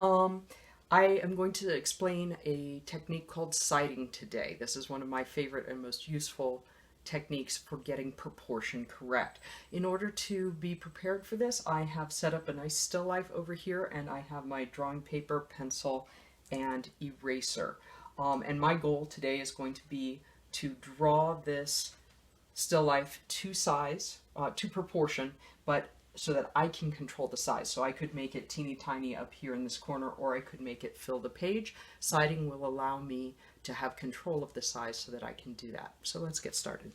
Um, I am going to explain a technique called siding today. This is one of my favorite and most useful techniques for getting proportion correct. In order to be prepared for this, I have set up a nice still life over here, and I have my drawing paper, pencil, and eraser. And my goal today is going to be to draw this still life to size, to proportion, but so that I can control the size. So I could make it teeny tiny up here in this corner, or I could make it fill the page. Siding will allow me to have control of the size so that I can do that. So let's get started.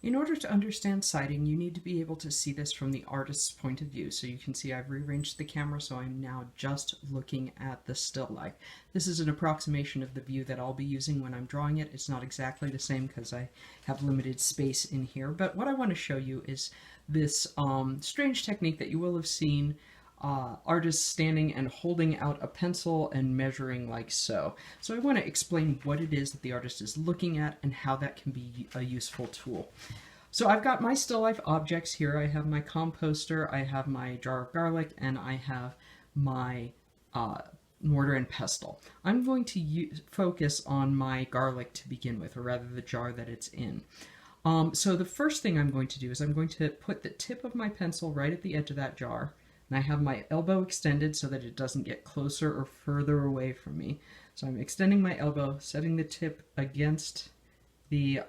In order to understand siding, you need to be able to see this from the artist's point of view. So you can see I've rearranged the camera so I'm now just looking at the still life. This is an approximation of the view that I'll be using when I'm drawing it. It's not exactly the same because I have limited space in here, but what I want to show you is this strange technique that you will have seen artists standing and holding out a pencil and measuring like so. So I want to explain what it is that the artist is looking at and how that can be a useful tool. So I've got my still life objects here. I have my composter, I have my jar of garlic, and I have my mortar and pestle. I'm going to focus on my garlic to begin with, or rather the jar that it's in. So the first thing I'm going to do is I'm going to put the tip of my pencil right at the edge of that jar, and I have my elbow extended so that it doesn't get closer or further away from me. So I'm extending my elbow, setting the tip against the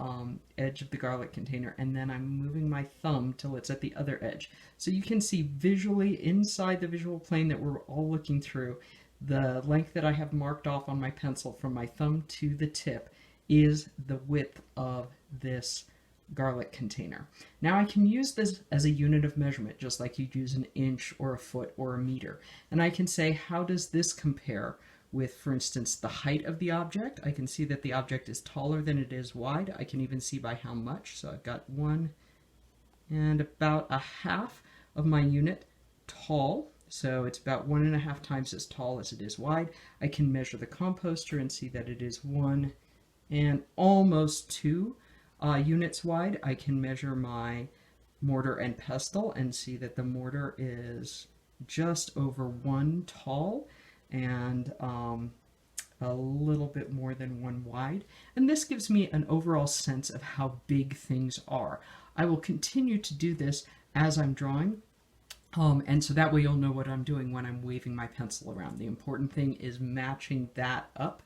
edge of the garlic container, and then I'm moving my thumb till it's at the other edge. So you can see visually inside the visual plane that we're all looking through, the length that I have marked off on my pencil from my thumb to the tip is the width of this garlic container. Now I can use this as a unit of measurement, just like you'd use an inch or a foot or a meter. And I can say, how does this compare with, for instance, the height of the object? I can see that the object is taller than it is wide. I can even see by how much. So I've got 1 and about a half of my unit tall. So it's about 1.5 times as tall as it is wide. I can measure the composter and see that it is 1 and almost 2 units wide. I can measure my mortar and pestle and see that the mortar is just over 1 tall and a little bit more than 1 wide. And this gives me an overall sense of how big things are. I will continue to do this as I'm drawing. And so that way you'll know what I'm doing when I'm waving my pencil around. The important thing is matching that up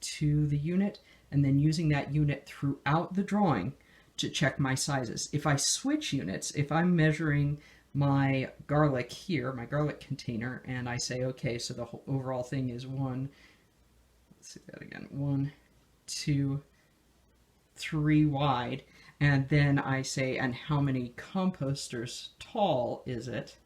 to the unit and then using that unit throughout the drawing to check my sizes. If I switch units, if I'm measuring my garlic here, my garlic container, and I say, okay, so the whole overall thing is 1, let's see that again, 1, 2, 3 wide, and then I say, and how many composters tall is it?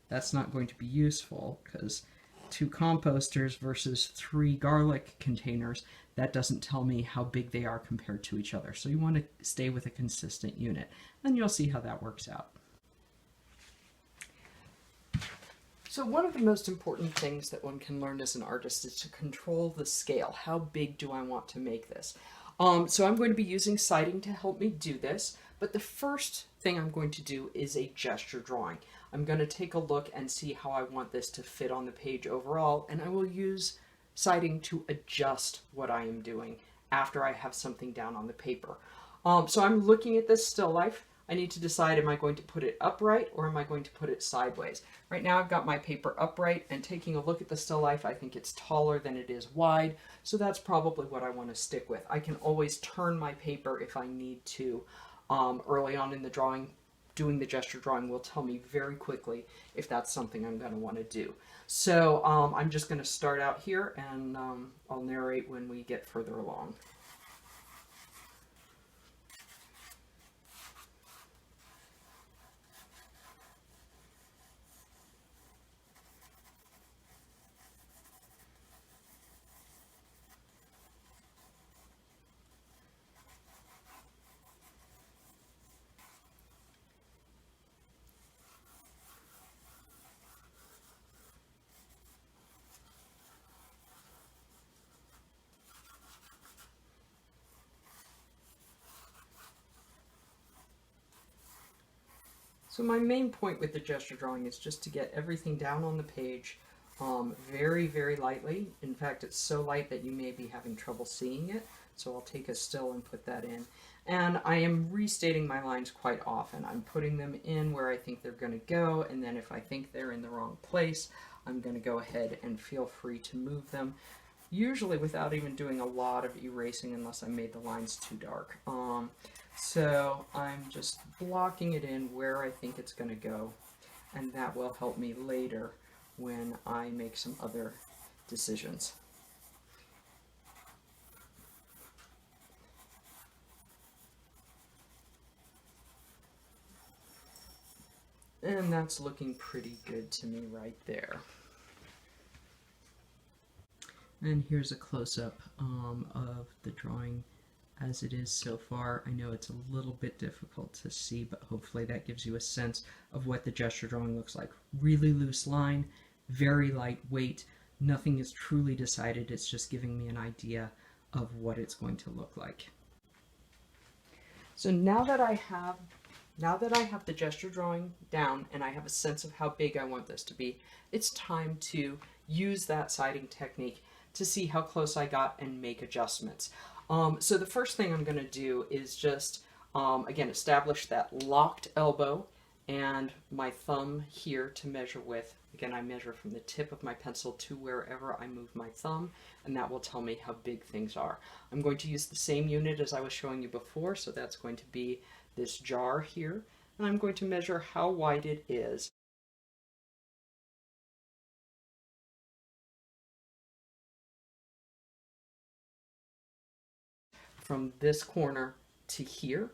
That's not going to be useful because 2 composters versus 3 garlic containers, that doesn't tell me how big they are compared to each other. So you want to stay with a consistent unit, and you'll see how that works out. So one of the most important things that one can learn as an artist is to control the scale. How big do I want to make this? So I'm going to be using siding to help me do this, but the first thing I'm going to do is a gesture drawing. I'm going to take a look and see how I want this to fit on the page overall, and I will use siding to adjust what I am doing after I have something down on the paper. So I'm looking at this still life. I need to decide, am I going to put it upright or am I going to put it sideways? Right now I've got my paper upright, and taking a look at the still life, I think it's taller than it is wide, so that's probably what I want to stick with. I can always turn my paper if I need to. Early on in the drawing, doing the gesture drawing will tell me very quickly if that's something I'm going to want to do. So I'm just going to start out here, and I'll narrate when we get further along. So my main point with the gesture drawing is just to get everything down on the page very, very lightly. In fact, it's so light that you may be having trouble seeing it. So I'll take a still and put that in. And I am restating my lines quite often. I'm putting them in where I think they're going to go, and then if I think they're in the wrong place, I'm going to go ahead and feel free to move them, usually without even doing a lot of erasing unless I made the lines too dark. So I'm just blocking it in where I think it's going to go, and that will help me later when I make some other decisions. And that's looking pretty good to me right there. And here's a close-up of the drawing as it is so far. I know it's a little bit difficult to see, but hopefully that gives you a sense of what the gesture drawing looks like. Really loose line, very lightweight, nothing is truly decided, it's just giving me an idea of what it's going to look like. So now that I have the gesture drawing down and I have a sense of how big I want this to be, it's time to use that siding technique to see how close I got and make adjustments. So the first thing I'm going to do is just, again, establish that locked elbow and my thumb here to measure with. Again, I measure from the tip of my pencil to wherever I move my thumb, and that will tell me how big things are. I'm going to use the same unit as I was showing you before, so that's going to be this jar here, and I'm going to measure how wide it is. From this corner to here,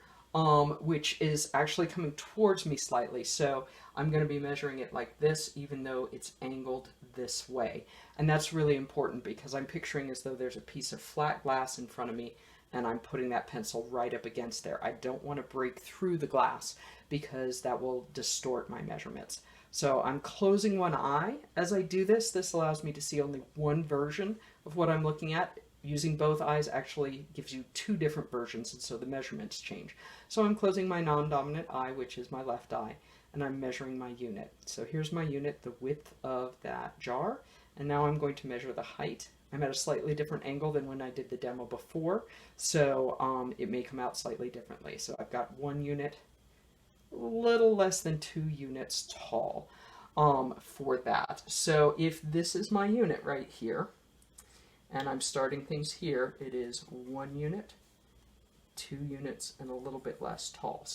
which is actually coming towards me slightly. So I'm going to be measuring it like this, even though it's angled this way. And that's really important because I'm picturing as though there's a piece of flat glass in front of me and I'm putting that pencil right up against there. I don't want to break through the glass because that will distort my measurements. So I'm closing one eye as I do this. This allows me to see only one version of what I'm looking at. Using both eyes actually gives you two different versions, and so the measurements change. So I'm closing my non-dominant eye, which is my left eye, and I'm measuring my unit. So here's my unit, the width of that jar, and now I'm going to measure the height. I'm at a slightly different angle than when I did the demo before, so it may come out slightly differently. So I've got 1 unit, a little less than 2 units tall for that. So if this is my unit right here, and I'm starting things here, it is 1 unit, 2 units, and a little bit less tall.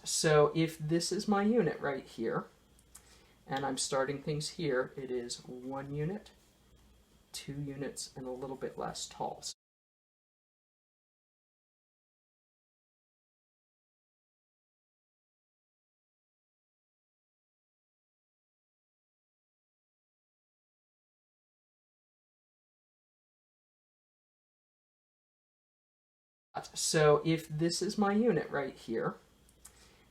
So if this is my unit right here, and I'm starting things here, it is 1 unit, 2 units, and a little bit less tall. So if this is my unit right here,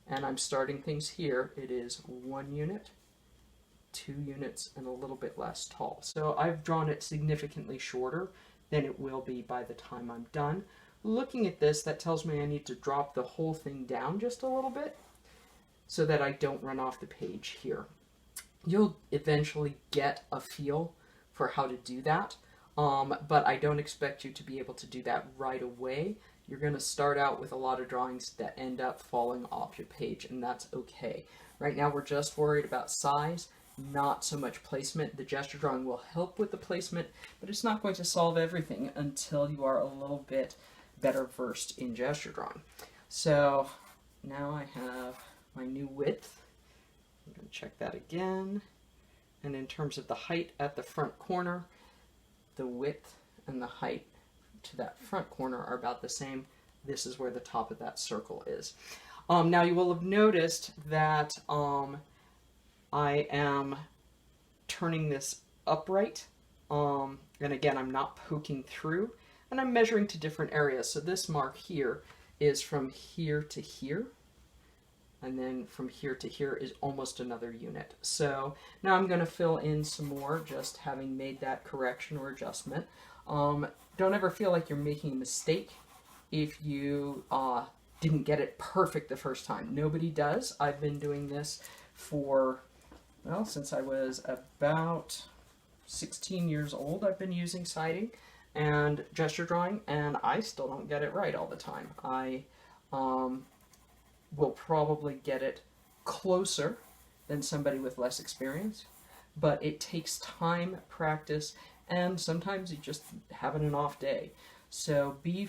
and I'm starting things here, it is 1 unit, 2 units, and a little bit less tall. So I've drawn it significantly shorter than it will be by the time I'm done. Looking at this, that tells me I need to drop the whole thing down just a little bit so that I don't run off the page here. You'll eventually get a feel for how to do that, but I don't expect you to be able to do that right away. You're going to start out with a lot of drawings that end up falling off your page, and that's okay. Right now we're just worried about size, not so much placement. The gesture drawing will help with the placement, but it's not going to solve everything until you are a little bit better versed in gesture drawing. So now I have my new width. I'm going to check that again. And in terms of the height at the front corner, the width and the height to that front corner are about the same. This is where the top of that circle is. Now you will have noticed that I am turning this upright. And again, I'm not poking through, and I'm measuring to different areas. So this mark here is from here to here, and then from here to here is almost another unit. So now I'm going to fill in some more, just having made that correction or adjustment. Don't ever feel like you're making a mistake if you didn't get it perfect the first time. Nobody does. I've been doing this for, well, since I was about 16 years old. I've been using sighting and gesture drawing, and I still don't get it right all the time. I will probably get it closer than somebody with less experience, but it takes time, practice, and sometimes you just having an off day. So be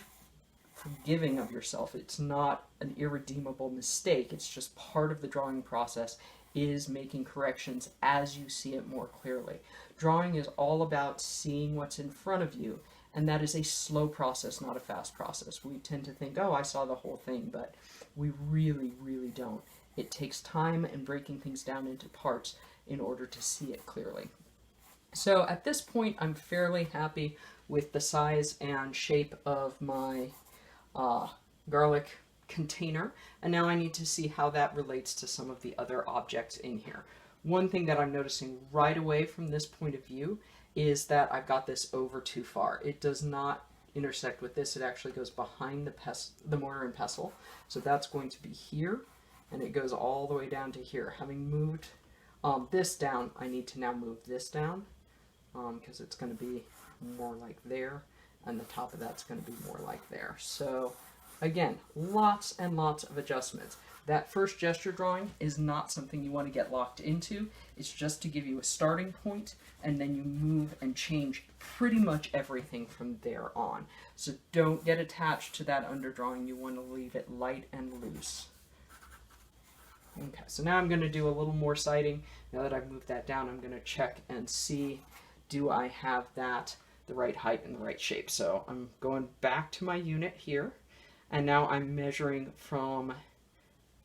forgiving of yourself. It's not an irredeemable mistake. It's just part of the drawing process, is making corrections as you see it more clearly. Drawing is all about seeing what's in front of you, and that is a slow process, not a fast process. We tend to think, oh, I saw the whole thing, but we really, really don't. It takes time and breaking things down into parts in order to see it clearly. So at this point, I'm fairly happy with the size and shape of my garlic container, and now I need to see how that relates to some of the other objects in here. One thing that I'm noticing right away from this point of view is that I've got this over too far. It does not intersect with this. It actually goes behind the mortar and pestle. So that's going to be here, and it goes all the way down to here. Having moved this down, I need to now move this down because it's going to be more like there, and the top of that's going to be more like there. So again, lots and lots of adjustments. That first gesture drawing is not something you want to get locked into. It's just to give you a starting point, and then you move and change pretty much everything from there on. So don't get attached to that underdrawing. You want to leave it light and loose. Okay, so now I'm going to do a little more sighting. Now that I've moved that down, I'm going to check and see, do I have that the right height and the right shape? So I'm going back to my unit here, and now I'm measuring from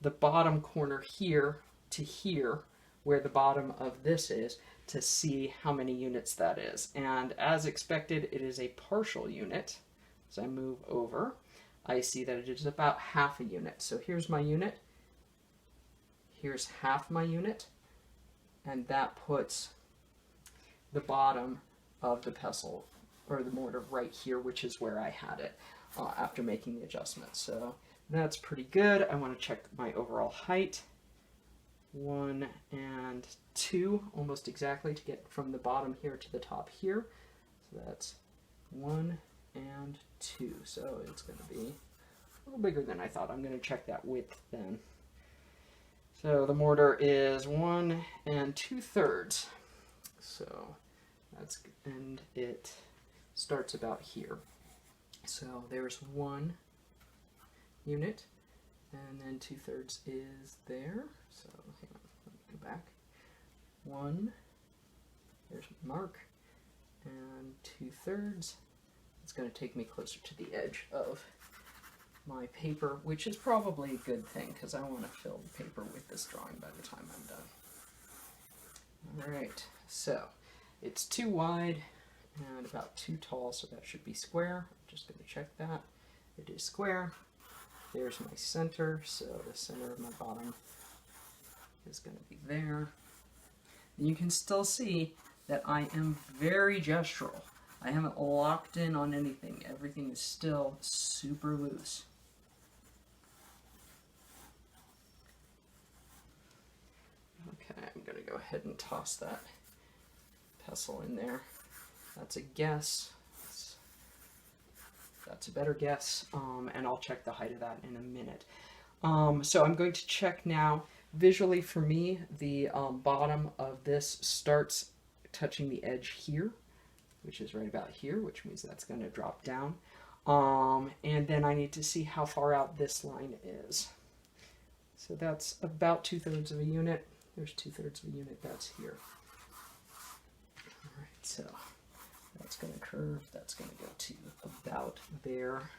the bottom corner here to here, where the bottom of this is, to see how many units that is. And as expected, it is a partial unit. As I move over, I see that it is about half a unit. So here's my unit, here's half my unit, and that puts the bottom of the pestle, or the mortar, right here, which is where I had it after making the adjustment. So that's pretty good. I want to check my overall height. 1 and 2, almost exactly, to get from the bottom here to the top here. So that's 1 and 2. So it's going to be a little bigger than I thought. I'm going to check that width then. So the mortar is 1 2/3. So that's, and it starts about here. So there's 1 unit, and then 2/3 is there. So hang on, let me go back. 1, there's my mark, and 2/3. It's going to take me closer to the edge of my paper, which is probably a good thing because I want to fill the paper with this drawing by the time I'm done. Alright, so it's 2 wide and about 2 tall, so that should be square. I'm just going to check that. It is square. There's my center, so the center of my bottom is going to be there. And you can still see that I am very gestural. I haven't locked in on anything. Everything is still super loose. Okay, I'm going to go ahead and toss that pestle in there. That's a guess. That's a better guess, and I'll check the height of that in a minute. So I'm going to check now. Visually for me, the bottom of this starts touching the edge here, which is right about here, which means that's going to drop down. And then I need to see how far out this line is. So that's about 2/3 of a unit. There's 2/3 of a unit, that's here. All right, so that's going to curve, that's going to go to about there.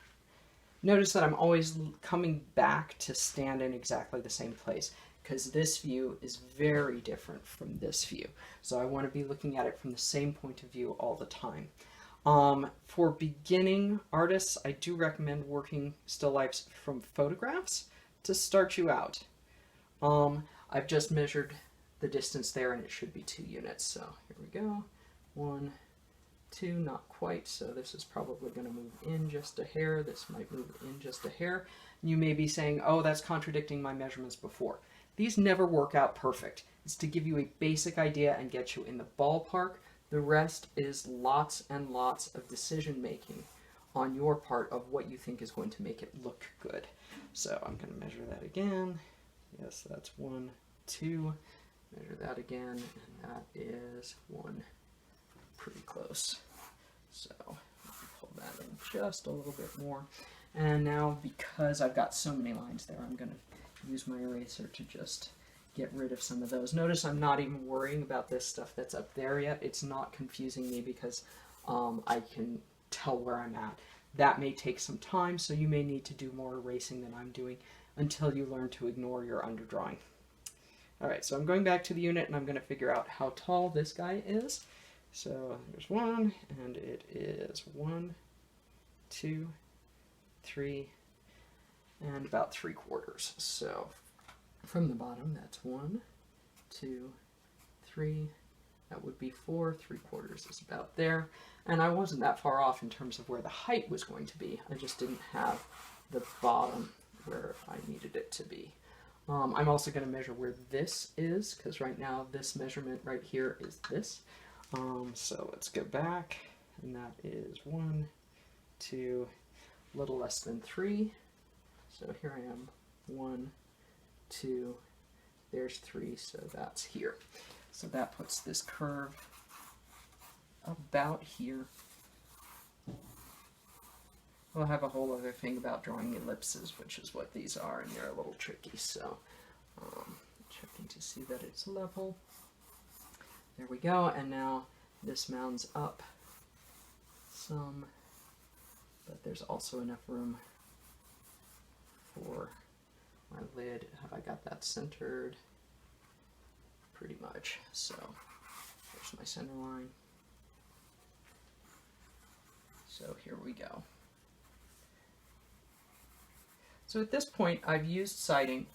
Notice that I'm always coming back to stand in exactly the same place. because this view is very different from this view. So I want to be looking at it from the same point of view all the time. For beginning artists, I do recommend working still lifes from photographs to start you out. I've just measured the distance there, and it should be 2 units. So here we go. 1, 2, not quite. So this is probably going to move in just a hair. This might move in just a hair. You may be saying, oh, that's contradicting my measurements before. These never work out perfect. It's to give you a basic idea and get you in the ballpark. The rest is lots and lots of decision making on your part of what you think is going to make it look good. So I'm going to measure that again. Yes, that's 1, 2. Measure that again, and that is 1. Pretty close. So pull that in just a little bit more. And now, because I've got so many lines there, I'm going to use my eraser to just get rid of some of those. Notice I'm not even worrying about this stuff that's up there yet. It's not confusing me because I can tell where I'm at. That may take some time, so you may need to do more erasing than I'm doing until you learn to ignore your underdrawing. Alright, so I'm going back to the unit and I'm going to figure out how tall this guy is. So there's 1, and it is 1, 2, 3, and about 3/4. So from the bottom, that's 1, 2, 3, that would be 4, 3/4 is about there. And I wasn't that far off in terms of where the height was going to be. I just didn't have the bottom where I needed it to be. I'm also going to measure where this is, because right now this measurement right here is this. So let's go back, and that is 1, 2, a little less than 3. So here I am, 1, 2, there's 3, so that's here. So that puts this curve about here. We'll have a whole other thing about drawing ellipses, which is what these are, and they're a little tricky, so checking to see that it's level. There we go, and now this mounds up some, but there's also enough room for my lid. Have I got that centered? Pretty much. So there's my center line. So here we go. So at this point, I've used siding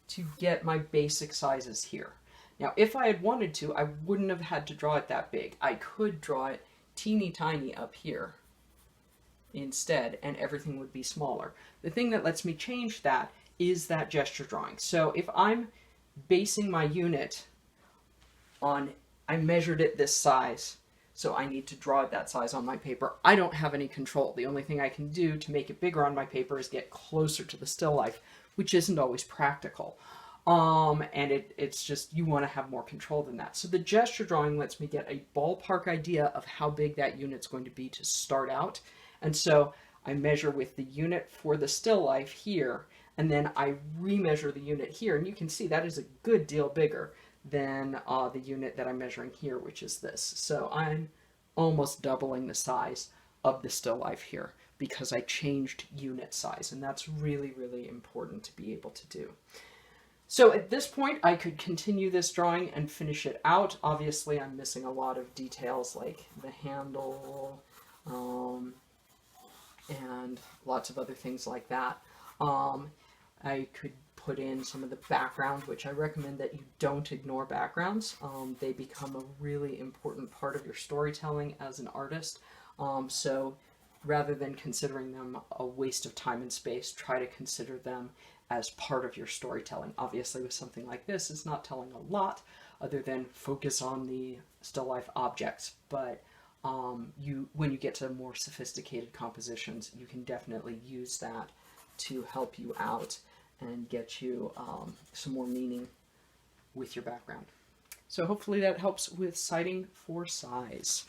to get my basic sizes here. Now, if I had wanted to, I wouldn't have had to draw it that big. I could draw it teeny tiny up here instead, and everything would be smaller. The thing that lets me change that is that gesture drawing. So if I'm basing my unit on, I measured it this size, so I need to draw it that size on my paper, I don't have any control. The only thing I can do to make it bigger on my paper is get closer to the still life, which isn't always practical. And it's just, you want to have more control than that. So the gesture drawing lets me get a ballpark idea of how big that unit's going to be to start out. And so I measure with the unit for the still life here, and then I remeasure the unit here, and you can see that is a good deal bigger than the unit that I'm measuring here, which is this. So I'm almost doubling the size of the still life here because I changed unit size, and that's really, really important to be able to do. So at this point, I could continue this drawing and finish it out. Obviously, I'm missing a lot of details like the handle and lots of other things like that. I could put in some of the background, which I recommend that you don't ignore backgrounds. They become a really important part of your storytelling as an artist. So rather than considering them a waste of time and space, try to consider them as part of your storytelling. Obviously, with something like this, it's not telling a lot other than focus on the still life objects. But when you get to more sophisticated compositions, you can definitely use that to help you out and get you some more meaning with your background. So hopefully that helps with citing for size.